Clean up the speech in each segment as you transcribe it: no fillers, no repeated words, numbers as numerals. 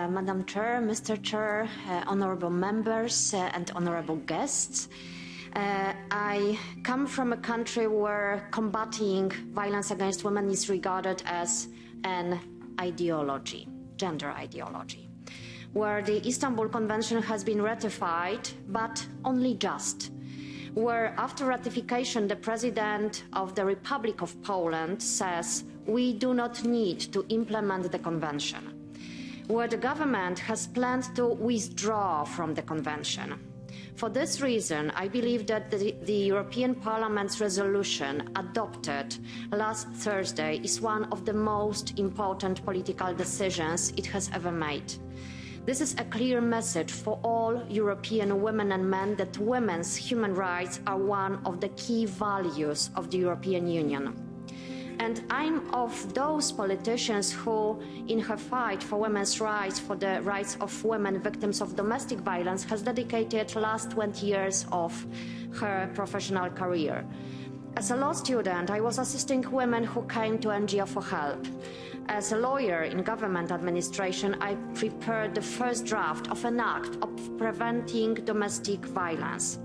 Madam Chair, Mr. Chair, honourable members and honourable guests. I come from a country where combating violence against women is regarded as an ideology, gender ideology, where the Istanbul Convention has been ratified, but only just, where after ratification the President of the Republic of Poland says we do not need to implement the Convention, where the government has planned to withdraw from the Convention. For this reason, I believe that the European Parliament's resolution adopted last Thursday is one of the most important political decisions it has ever made. This is a clear message for all European women and men that women's human rights are one of the key values of the European Union. And I'm of those politicians who, in her fight for women's rights, for the rights of women victims of domestic violence, has dedicated the last 20 years of her professional career. As a law student, I was assisting women who came to NGO for help. As a lawyer in government administration, I prepared the first draft of an act of preventing domestic violence.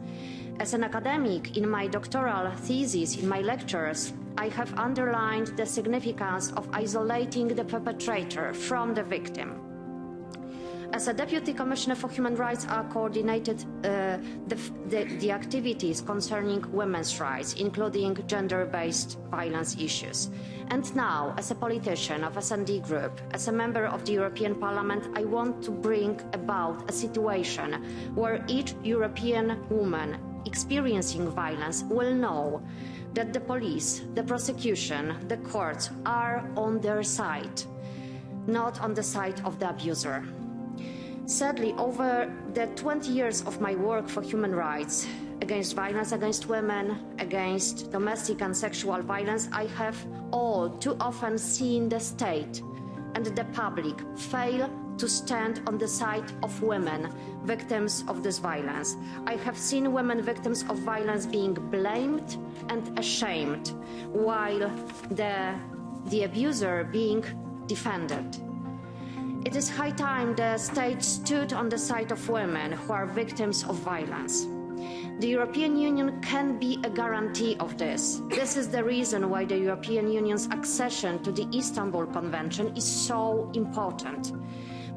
As an academic, in my doctoral thesis, in my lectures, I have underlined the significance of isolating the perpetrator from the victim. As a Deputy Commissioner for Human Rights, I coordinated the activities concerning women's rights, including gender-based violence issues. And now, as a politician of S&D Group, as a member of the European Parliament, I want to bring about a situation where each European woman experiencing violence will know that the police, the prosecution, the courts are on their side, not on the side of the abuser. Sadly, over the 20 years of my work for human rights, against violence against women, against domestic and sexual violence, I have all too often seen the state and the public fail to stand on the side of women victims of this violence. I have seen women victims of violence being blamed and ashamed, while the abuser being defended. It is high time the state stood on the side of women who are victims of violence. The European Union can be a guarantee of this. This is the reason why the European Union's accession to the Istanbul Convention is so important.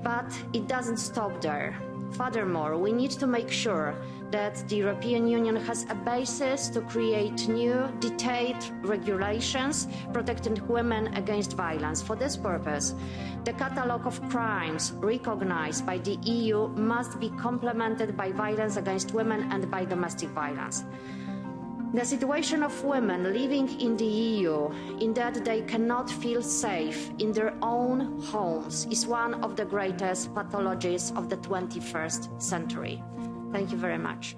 But it doesn't stop there. Furthermore, we need to make sure that the European Union has a basis to create new, detailed regulations protecting women against violence. For this purpose, the catalogue of crimes recognized by the EU must be complemented by violence against women and by domestic violence. The situation of women living in the EU, in that they cannot feel safe in their own homes, is one of the greatest pathologies of the 21st century. Thank you very much.